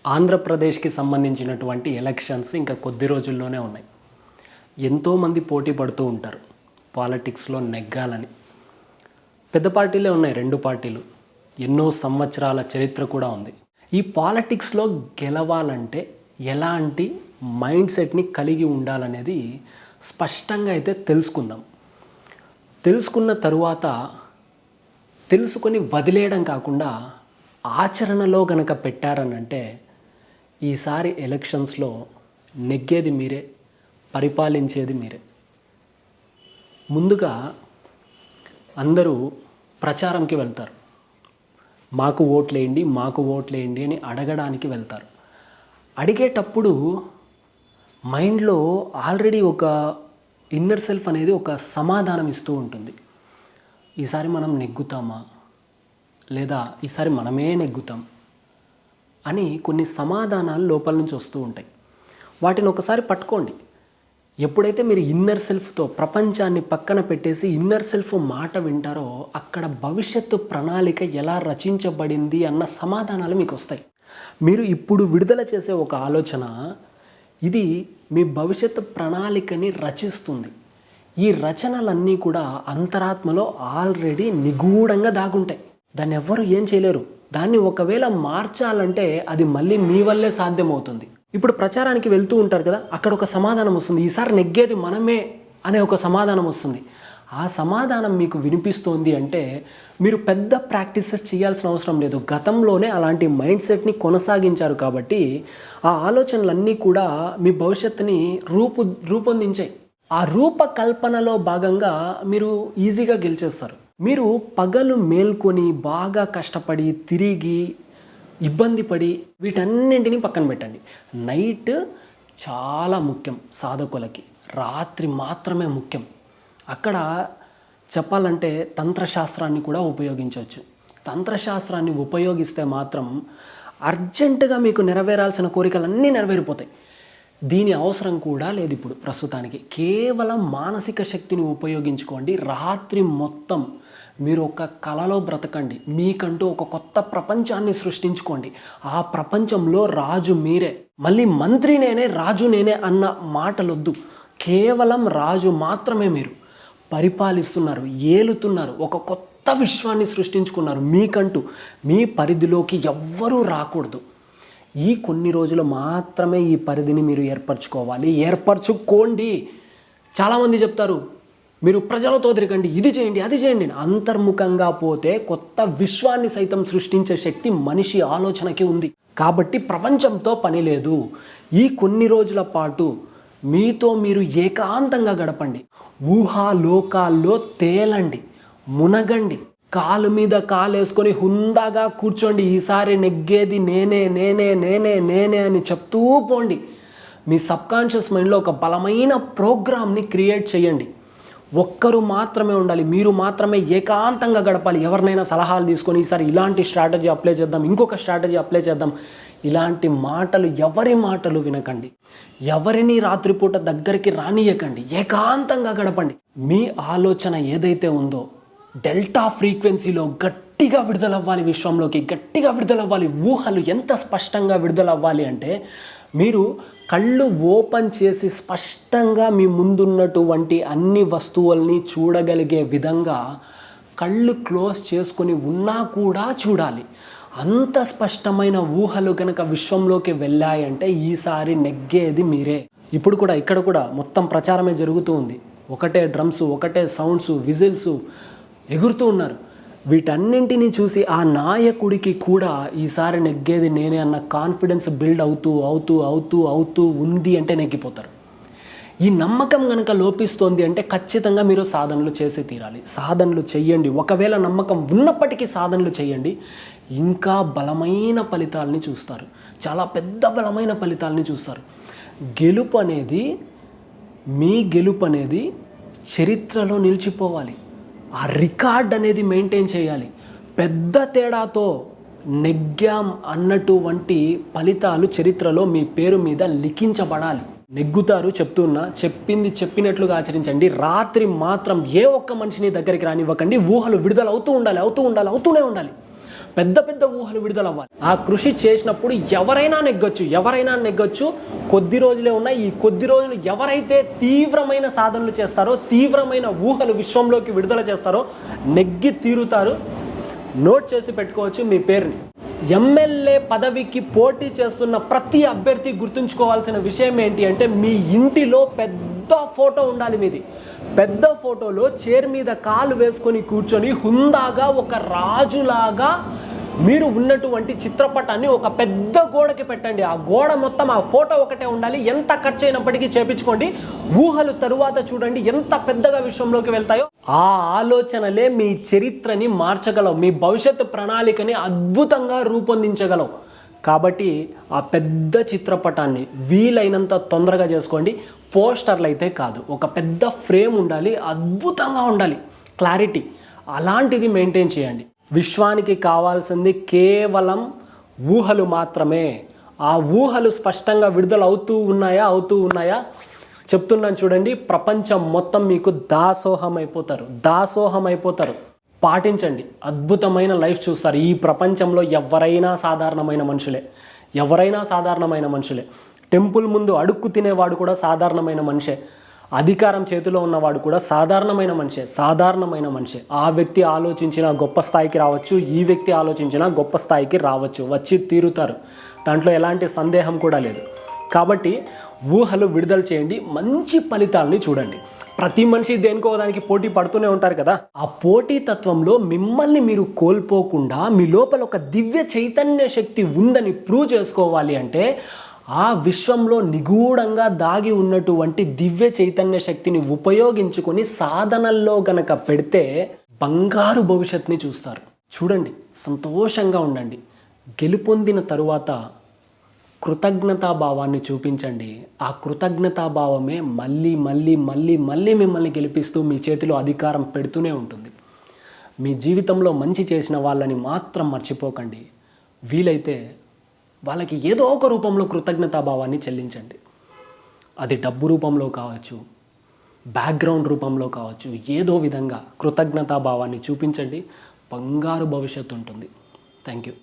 ఆంధ్రప్రదేశ్కి సంబంధించినటువంటి ఎలక్షన్స్ ఇంకా కొద్ది రోజుల్లోనే ఉన్నాయి. ఎంతోమంది పోటీ పడుతూ ఉంటారు పాలిటిక్స్లో నెగ్గాలని. పెద్ద పార్టీలే ఉన్నాయి, 2 పార్టీలు. ఎన్నో సంవత్సరాల చరిత్ర కూడా ఉంది. ఈ పాలిటిక్స్లో గెలవాలంటే ఎలాంటి మైండ్ సెట్ని కలిగి ఉండాలనేది స్పష్టంగా అయితే తెలుసుకుందాం. తెలుసుకున్న తరువాత తెలుసుకొని వదిలేయడం కాకుండా ఆచరణలో గనక పెట్టారనంటే ఈసారి ఎలక్షన్స్లో నెగ్గేది మీరే, పరిపాలించేది మీరే. ముందుగా అందరూ ప్రచారంకి వెళ్తారు. మాకు ఓట్లేయండి, మాకు ఓట్లేయండి అని అడగడానికి వెళ్తారు. అడిగేటప్పుడు మైండ్లో ఆల్రెడీ ఒక ఇన్నర్ సెల్ఫ్ అనేది ఒక సమాధానం ఇస్తూ ఉంటుంది. ఈసారి మనం నెగ్గుతామా, లేదా ఈసారి మనమే నెగ్గుతాం అని కొన్ని సమాధానాలు లోపల నుంచి వస్తూ ఉంటాయి. వాటిని ఒకసారి పట్టుకోండి. ఎప్పుడైతే మీరు ఇన్నర్ సెల్ఫ్తో ప్రపంచాన్ని పక్కన పెట్టేసి ఇన్నర్ సెల్ఫ్ మాట వింటారో అక్కడ భవిష్యత్తు ప్రణాళిక ఎలా రచించబడింది అన్న సమాధానాలు మీకు వస్తాయి. మీరు ఇప్పుడు విడుదల చేసే ఒక ఆలోచన ఇది మీ భవిష్యత్తు ప్రణాళికని రచిస్తుంది. ఈ రచనలన్నీ కూడా అంతరాత్మలో ఆల్రెడీ నిగూఢంగా దాగుంటాయి. దాన్ని ఎవ్వరూ ఏం చేయలేరు. దాన్ని ఒకవేళ మార్చాలంటే అది మళ్ళీ మీ వల్లే సాధ్యమవుతుంది. ఇప్పుడు ప్రచారానికి వెళ్తూ ఉంటారు కదా, అక్కడ ఒక సమాధానం వస్తుంది. ఈసారి నెగ్గేది మనమే అనే ఒక సమాధానం వస్తుంది. ఆ సమాధానం మీకు వినిపిస్తోంది అంటే మీరు పెద్ద ప్రాక్టీసెస్ చేయాల్సిన అవసరం లేదు. గతంలోనే అలాంటి మైండ్ సెట్ని కొనసాగించారు కాబట్టి ఆ ఆలోచనలన్నీ కూడా మీ భవిష్యత్తుని రూపొందించాయి. ఆ రూపకల్పనలో భాగంగా మీరు ఈజీగా గెలిచేస్తారు. మీరు పగలు మేల్కొని బాగా కష్టపడి తిరిగి ఇబ్బంది పడి వీటన్నింటినీ పక్కన పెట్టండి. నైట్ చాలా ముఖ్యం సాధకులకి, రాత్రి మాత్రమే ముఖ్యం. అక్కడ చెప్పాలంటే తంత్రశాస్త్రాన్ని కూడా ఉపయోగించవచ్చు. తంత్రశాస్త్రాన్ని ఉపయోగిస్తే మాత్రం అర్జెంటుగా మీకు నెరవేరాల్సిన కోరికలన్నీ నెరవేరిపోతాయి. దీని అవసరం కూడా లేదు ఇప్పుడు ప్రస్తుతానికి. కేవలం మానసిక శక్తిని ఉపయోగించుకోండి. రాత్రి మొత్తం మీరు ఒక కలలో బ్రతకండి. మీకంటూ ఒక కొత్త ప్రపంచాన్ని సృష్టించుకోండి. ఆ ప్రపంచంలో రాజు మీరే. మళ్ళీ మంత్రి నేనే, రాజు నేనే అన్న మాటలొద్దు. కేవలం రాజు మాత్రమే. మీరు పరిపాలిస్తున్నారు, ఏలుతున్నారు, ఒక కొత్త విశ్వాన్ని సృష్టించుకున్నారు. మీకంటూ మీ పరిధిలోకి ఎవ్వరూ రాకూడదు. ఈ కొన్ని రోజులు మాత్రమే ఈ పరిధిని మీరు ఏర్పరచుకోవాలి. ఏర్పరచుకోండి. చాలామంది చెప్తారు మీరు ప్రజలతో తిరగండి, ఇది చేయండి, అది చేయండి. అంతర్ముఖంగా పోతే కొత్త విశ్వాన్ని సైతం సృష్టించే శక్తి మనిషి ఆలోచనకి ఉంది. కాబట్టి ప్రపంచంతో పని లేదు. ఈ కొన్ని రోజుల పాటు మీతో మీరు ఏకాంతంగా గడపండి. ఊహాలోకాల్లో తేలండి, మునగండి. కాలు మీద కాలేసుకొని హుందాగా కూర్చోండి. ఈసారి నెగ్గేది నేనే నేనే నేనే నేనే అని చెప్తూ పోండి. మీ సబ్కాన్షియస్ మైండ్లో ఒక బలమైన ప్రోగ్రామ్ని క్రియేట్ చేయండి. ఒక్కరు మాత్రమే ఉండాలి, మీరు మాత్రమే ఏకాంతంగా గడపాలి. ఎవరినైనా సలహాలు తీసుకొని ఈసారి ఇలాంటి స్ట్రాటజీ అప్లై చేద్దాం, ఇంకొక స్ట్రాటజీ అప్లై చేద్దాం, ఇలాంటి మాటలు ఎవరి మాటలు వినకండి. ఎవరిని రాత్రిపూట దగ్గరికి రానియకండి. ఏకాంతంగా గడపండి. మీ ఆలోచన ఏదైతే ఉందో డెల్టా ఫ్రీక్వెన్సీలో గట్టిగా విడుదలవ్వాలి. విశ్వంలోకి గట్టిగా విడుదలవ్వాలి. ఊహలు ఎంత స్పష్టంగా విడుదలవ్వాలి అంటే మీరు కళ్ళు ఓపెన్ చేసి స్పష్టంగా మీ ముందున్నటువంటి అన్ని వస్తువుల్ని చూడగలిగే విధంగా కళ్ళు క్లోజ్ చేసుకొని ఉన్నా కూడా చూడాలి. అంత స్పష్టమైన ఊహలు కనుక విశ్వంలోకి వెళ్ళాయంటే ఈసారి నెగ్గేది మీరే. ఇప్పుడు కూడా ఇక్కడ కూడా మొత్తం ప్రచారమే జరుగుతూ ఉంది. ఒకటే డ్రమ్స్, ఒకటే సౌండ్స్, విజిల్స్ ఎగురుతూ ఉన్నారు. వీటన్నింటినీ చూసి ఆ నాయకుడికి కూడా ఈసారి నెగ్గేది నేనే అన్న కాన్ఫిడెన్స్ బిల్డ్ అవుతూ అవుతూ అవుతూ అవుతూ ఉంది అంటే నెగ్గిపోతారు. ఈ నమ్మకం కనుక లోపిస్తోంది అంటే ఖచ్చితంగా మీరు సాధనలు చేసి తీరాలి. సాధనలు చెయ్యండి. ఒకవేళ నమ్మకం ఉన్నప్పటికీ సాధనలు చేయండి. ఇంకా బలమైన ఫలితాలని చూస్తారు. చాలా పెద్ద బలమైన ఫలితాలని చూస్తారు. మీ గెలుపు అనేది చరిత్రలో నిలిచిపోవాలి. ఆ రికార్డ్ అనేది మెయింటైన్ చేయాలి. పెద్ద తేడాతో నెగ్గాం అన్నటువంటి ఫలితాలు చరిత్రలో మీ పేరు మీద లిఖించబడాలి. నెగ్గుతారు చెప్తున్నా, చెప్పింది చెప్పినట్లుగా ఆచరించండి. రాత్రి మాత్రం ఏ ఒక్క మనిషిని దగ్గరికి రానివ్వకండి. ఊహలు విడుదల అవుతూనే ఉండాలి. పెద్ద పెద్ద ఊహలు విడుదలవ్వాలి. ఆ కృషి చేసినప్పుడు ఎవరైనా నెగ్గొచ్చు. కొద్ది రోజులే ఉన్నాయి. ఈ కొద్ది రోజులు ఎవరైతే తీవ్రమైన సాధనలు చేస్తారో, తీవ్రమైన ఊహలు విశ్వంలోకి విడుదల చేస్తారో నెగ్గి తీరుతారు. నోట్ చేసి పెట్టుకోవచ్చు మీ పేరుని. ఎమ్మెల్యే పదవికి పోటీ చేస్తున్న ప్రతి అభ్యర్థి గుర్తుంచుకోవాల్సిన విషయం ఏంటి అంటే, మీ ఇంటిలో పెద్ద ఫోటో ఉండాలి మీది. పెద్ద ఫోటోలో చైర్ మీద కాలు వేసుకొని కూర్చొని హుందాగా ఒక రాజులాగా మీరు ఉన్నటువంటి చిత్రపటాన్ని ఒక పెద్ద గోడకి పెట్టండి. ఆ గోడ మొత్తం ఆ ఫోటో ఒకటే ఉండాలి. ఎంత ఖర్చు అయినప్పటికీ చేపించుకోండి. ఊహలు తరువాత చూడండి ఎంత పెద్దగా విశ్వంలోకి వెళ్తాయో. ఆ ఆలోచనలే మీ చరిత్రని మార్చగలవు, మీ భవిష్యత్తు ప్రణాళికని అద్భుతంగా రూపొందించగలవు. కాబట్టి ఆ పెద్ద చిత్రపటాన్ని వీలైనంత తొందరగా చేసుకోండి. పోస్టర్లు అయితే కాదు, ఒక పెద్ద ఫ్రేమ్ ఉండాలి, అద్భుతంగా ఉండాలి, క్లారిటీ. అలాంటిది మెయింటైన్ చేయండి. విశ్వానికి కావాల్సింది కేవలం ఊహలు మాత్రమే. ఆ ఊహలు స్పష్టంగా విడుదల అవుతూ ఉన్నాయా చెప్తున్నాను చూడండి. ప్రపంచం మొత్తం మీకు దాసోహం అయిపోతారు. పాటించండి, అద్భుతమైన లైఫ్ చూస్తారు. ఈ ప్రపంచంలో ఎవరైనా సాధారణమైన మనుషులే. టెంపుల్ ముందు అడుక్కు తినేవాడు కూడా సాధారణమైన మనిషే. అధికారం చేతిలో ఉన్నవాడు కూడా సాధారణమైన మనిషే. ఆ వ్యక్తి ఆలోచించిన గొప్ప స్థాయికి రావచ్చు, ఈ వ్యక్తి ఆలోచించిన గొప్ప స్థాయికి రావచ్చు, వచ్చి తీరుతారు. దాంట్లో ఎలాంటి సందేహం కూడా లేదు. కాబట్టి ఊహలు విడుదల చేయండి, మంచి ఫలితాలని చూడండి. ప్రతి మనిషి దేనికో దానికి పోటీ పడుతూనే ఉంటారు కదా. ఆ పోటీ తత్వంలో మిమ్మల్ని మీరు కోల్పోకుండా మీ లోపల ఒక దివ్య చైతన్య శక్తి ఉందని ప్రూవ్ చేసుకోవాలి అంటే, ఆ విశ్వంలో నిగూఢంగా దాగి ఉన్నటువంటి దివ్య చైతన్య శక్తిని ఉపయోగించుకొని సాధనల్లో గనక పెడితే బంగారు భవిష్యత్తుని చూస్తారు. చూడండి, సంతోషంగా ఉండండి. గెలుపొందిన తరువాత కృతజ్ఞతాభావాన్ని చూపించండి. ఆ కృతజ్ఞతాభావమే మళ్ళీ మిమ్మల్ని గెలిపిస్తూ మీ చేతిలో అధికారం పెడుతూనే ఉంటుంది. మీ జీవితంలో మంచి చేసిన వాళ్ళని మాత్రం మర్చిపోకండి. వీలైతే వాళ్ళకి ఏదో ఒక రూపంలో కృతజ్ఞతాభావాన్ని చెల్లించండి. అది డబ్బు రూపంలో కావచ్చు, బ్యాక్గ్రౌండ్ రూపంలో కావచ్చు, ఏదో విధంగా కృతజ్ఞతాభావాన్ని చూపించండి. బంగారు భవిష్యత్తు ఉంటుంది. Thank you.